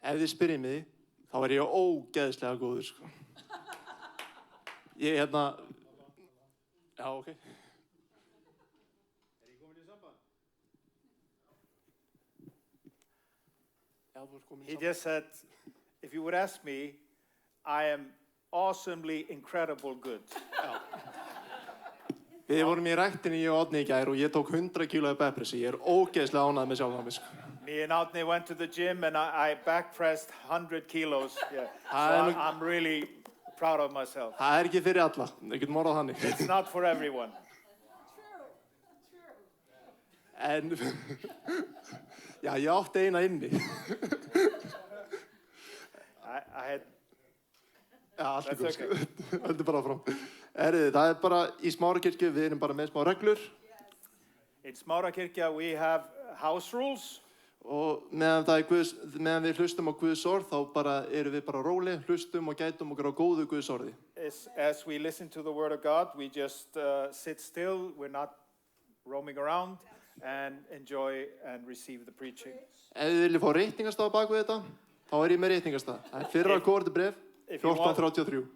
Ef þið spyrjið mig, þá ég ógeðslega góður, sko. Ég já, ok. Ég komin í samband? Já, þú komin í He samband. just said, if you would ask me, I am awesomely, incredible good. Við vorum í ræktinni ég og Árni í gær og ég tók 100 kíló af beppressi. Ég ógeðslega ánægð með sjálfan mig, sko. Me and Outney went to the gym and I back pressed 100 kilos. Yeah. So I'm really proud of myself. Það ekki fyrir alla. Við getum orðað þannig. It's not for everyone. En, já, ég átti eina inni. I had. Já, allt That's góð, okay. sko. Höldu bara fram. Það bara í Smárakirkju, við erum bara með smá reglur. In Smárakirkja we have house rules. Og meðan við hlustum á Guðs orð, þá bara erum við bara róleg, hlustum og gætum okkur á góðu Guðs orði. As we listen to the word of God, we just sit still. We're not roaming around and enjoy and receive the preaching. Ef þið viljið fá reytingastaf bak við þetta, þá ég með reytingastaf. Það fyrra Kórdebref, 14:33.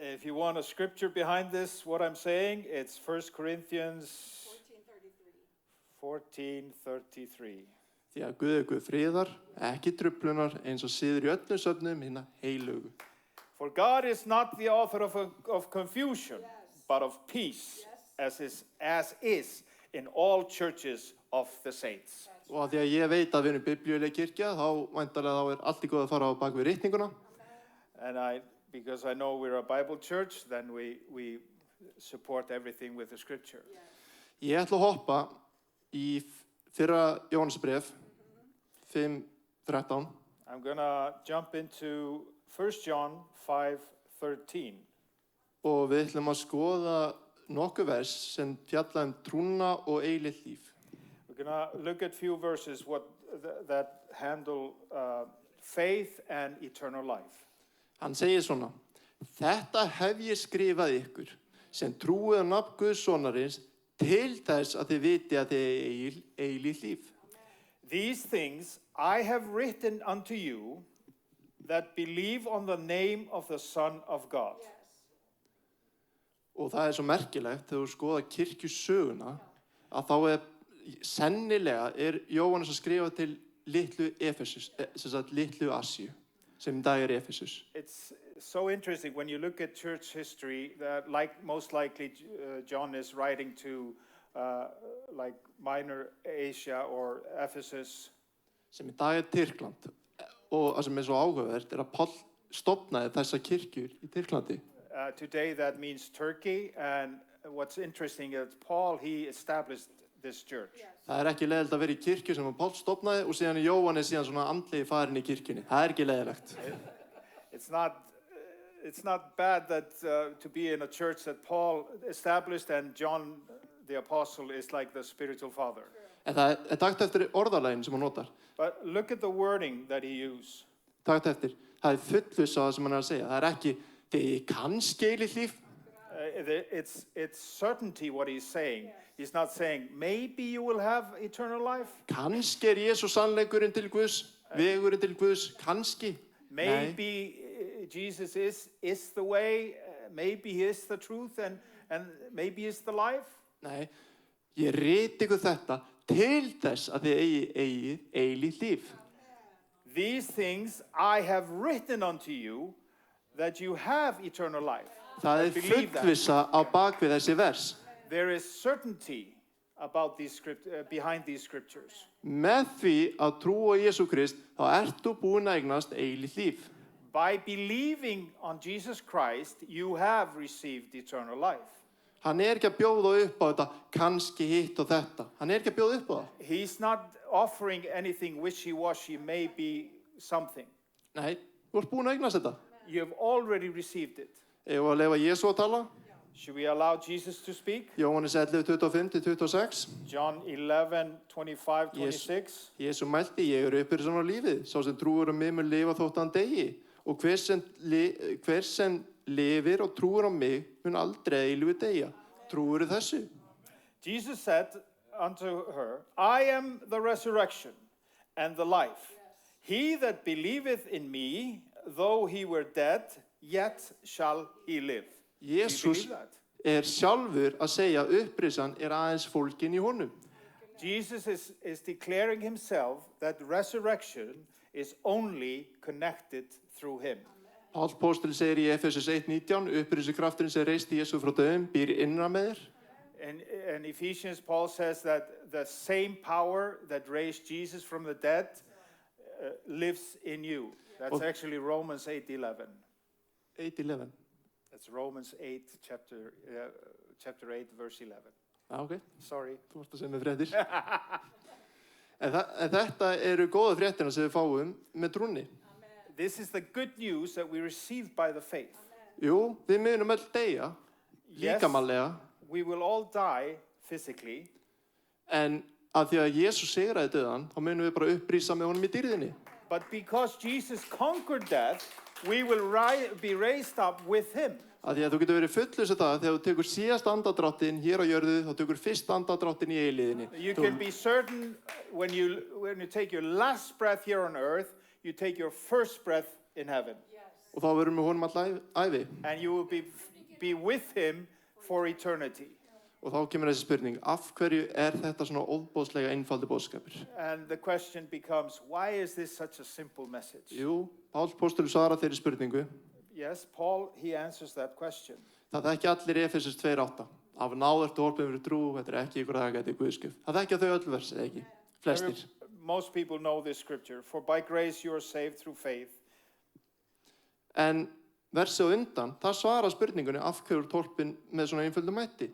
If you want a scripture behind this, what I'm saying, it's 1 Corinthians 14:33. Því að Guð Guð friðar, ekki truflunar, eins og siður í öllum söfnum hinna heilugu. For God is not the author of confusion, but of peace, as is in all churches of the saints. Og að því að ég veit að við erum biblíuleg kirkja, þá væntanlega þá allt í góð að fara á bak við ritninguna. And because I know we're a Bible church, then we support everything with the scripture. Ég ætla að hoppa í fyrra Jóhannesbréf 5:13. I'm going to jump into 1 John 5:13. Og við ætlum að skoða nokkuð vers sem fjalla trúna og eilíft líf. We're going to look at few verses that handle faith and eternal life. Hann segir svona: Þetta hef ég skrifað ykkur sem trúið á nafn Guðs sonarins til þess að þið viti að þið eilíft líf. These things I have written unto you that believe on the name of the Son of God. Og það svo merkilegt þegar þú skoða kirkjusöguna að þá sennilega Jóhannes að skrifa til litlu Efesus, sem sagt litlu Asíu, sem í dag Efesus. It's so interesting when you look at church history that most likely John is writing to like Minor Asia or Ephesus. Sem í dag Tyrkland. Og það sem svo áhugavert að Páll stofnaði þessa kirkjur í Tyrklandi. Today that means Turkey, and what's interesting is Paul, he established this church. Það ekki leiðilegt að vera í kirkju sem Páll stofnaði og síðan Jóhannes síðan svona andlegi farin í kirkjunni. Það ekki leiðilegt. It's not bad that to be in a church that Paul established and John the apostle is like the spiritual father. En það takt eftir orðalægin sem hann notar. But look at the wording that he used. Takt eftir. Það fullvissa það sem hann að segja. Það ekki þið kannski eilíft líf. It's certainty what he's saying. He's not saying maybe you will have eternal life. Kannski Jesus sannleikurinn til Guðs, vegurinn til Guðs, kannski. Maybe Jesus is the way, maybe he is the truth, and maybe he is the life. Nei, ég riti ykkur þetta til þess að þið eigið eilíft líf. These things I have written unto you that you have eternal life. Það fullvissa á bak við þessi vers. There is certainty about behind these scriptures. Með því að trúa á Jesú Krist, þá þú búin að eignast eilíft líf. By believing on Jesus Christ, you have received eternal life. Hann ekki að bjóða upp á þetta, kannski hitt og þetta. Hann ekki að bjóða upp á það. He's not offering anything wishy-washy, maybe something. Nei, þú búin að eignast þetta. You have already received it. Ef að leyfa Jesú að tala. Should we allow Jesus to speak? Jóhannes 11:25-26. John 11:25-26. Jesú mælti, ég upprisinn á lífið. Sá sem trúir á mig mun lifa þótt hann deyi. Og hver sem lifir og trúir á mig mun aldrei eilífu deyja. Trúirðu þessu? Jesus said unto her, I am the resurrection and the life. He that believeth in me, though he were dead, yet shall he live. Do you Jesús believe that? sjálfur að segja að upprisan aðeins fólkin í honum. Jesus is declaring himself that resurrection is only connected through him. Páll póstuli segir í Efesus 1:19, upprisukrafturinn sem reisti Jesú frá dauðum býr innra með þér. In Ephesians, Paul says that the same power that raised Jesus from the dead lives in you. That's actually Romans 8:11. 8:11. That's Romans 8, chapter 8, verse 11. Ok, Sorry. þú varst að segja með fréttir. en þetta eru góða fréttina sem við fáum með trúnni. This is the good news that we received by the faith. Jú, við munum öll deyja, líkamallega, We will all die physically, en að því að Jesús sigraði dauðann, þá munum við bara upprísa með honum í dýrðinni. but because Jesus conquered death, we will be raised up with him. Að því að þú getur verið fullus af það, þegar þú tekur síðast andadráttinn hér á jörðu, þá tekur fyrst andadráttinn í eilíðinni. You can be certain when you take your last breath here on earth, you take your first breath in heaven. Og þá verðum við honum all ævi. And you will be with him for eternity. Og þá kemur þessi spurning, af hverju þetta svona óbóðslega einfaldi boðskapur? And the question becomes, why is this such a simple message? Jú, Páll póstuli svarar þeirri spurningu. Yes, Paul, he answers that question. Það þekki allir í Efesus 2:8. Af náð ertu orpin fyrir trú, þetta ekki ykkur að þetta Guðskjöf. Það þekkja þau öll vers, eða ekki? Flestir. Most people know this scripture. For by grace you are saved through faith. En versið á undan, það svarar spurningunni af hverju torpin með svona einföldum hætti.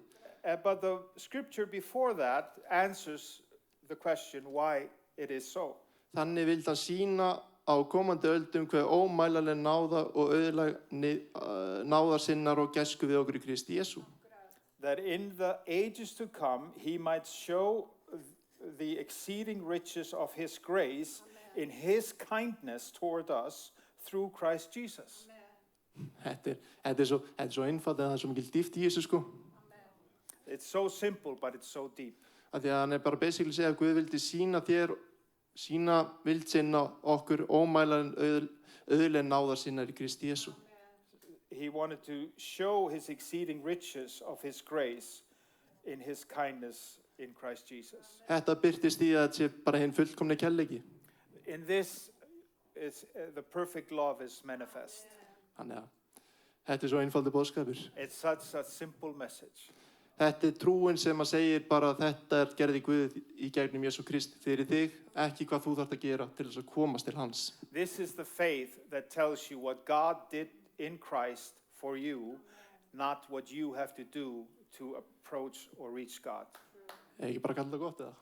But the scripture before that answers the question why it is so. Þannig vildi hann sína á komandi öldum hver ómælanleg náða og náðar sinnar og gæsku við okkur í Kristi Jesú. That in the ages to come he might show the exceeding riches of his grace in his kindness toward us through Christ Jesus. Þetta er svo einfalt en það er svo mikil dýpt í þessu sko. It's so simple, but it's so deep. Af því að hann bara basically segja að Guð vildi sína vild sinna okkur ómælanleg auðleg náðar sinnar í Kristi Jesú. He wanted to show his exceeding riches of his grace in his kindness in Christ Jesus. Þetta birtist í að þetta sé bara hinn fullkomni kærleiki. In this, the perfect love is manifest. Þannig að þetta er svo einfaldur boðskapur. It's such a simple message. Þetta er trúin sem að segir bara að þetta gerði Guð í gegnum Jesú Krist fyrir þig, ekki hvað þú þarft að gera til þess að komast til hans. This is the faith that tells you what God did in Christ for you, not what you have to do to approach or reach God. Ekki bara kalla það gott eða?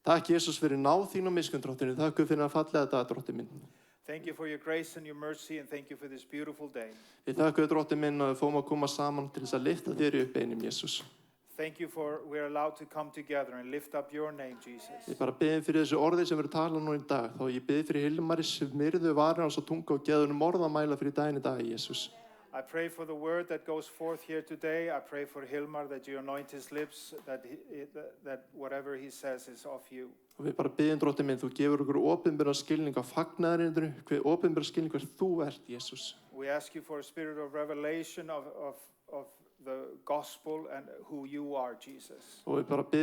Takk Jesús fyrir náð þín og miskunn drottinu, takk Guð fyrir að fallega þetta drottinn minn. Thank you for your grace and your mercy, and thank you for this beautiful day. Ég þakka þér drottinn minn og við fóum að koma saman til þess að lyfta þér upp einum Jesús. Thank you for we're allowed to come together and lift up your name, Jesus. Ég bara beðum fyrir þessu orði sem verður talað nú í dag, þá ég beð fyrir Hilmari sem myrðu varir hans og tunga og geðunum orðamæla fyrir daginn í dag, Jesús. I pray for the word that goes forth here today. I pray for Hilmar that you anoint his lips, that whatever he says is of you. Og við bara biðjum drottinn minn, þú gefur okkur opinbera skilning á fagnaðarindinu, hver opinbera skilning hver þú ert, Jesús. We ask you for a spirit of revelation of the gospel and who you are, Jesus. Og við bara biðjum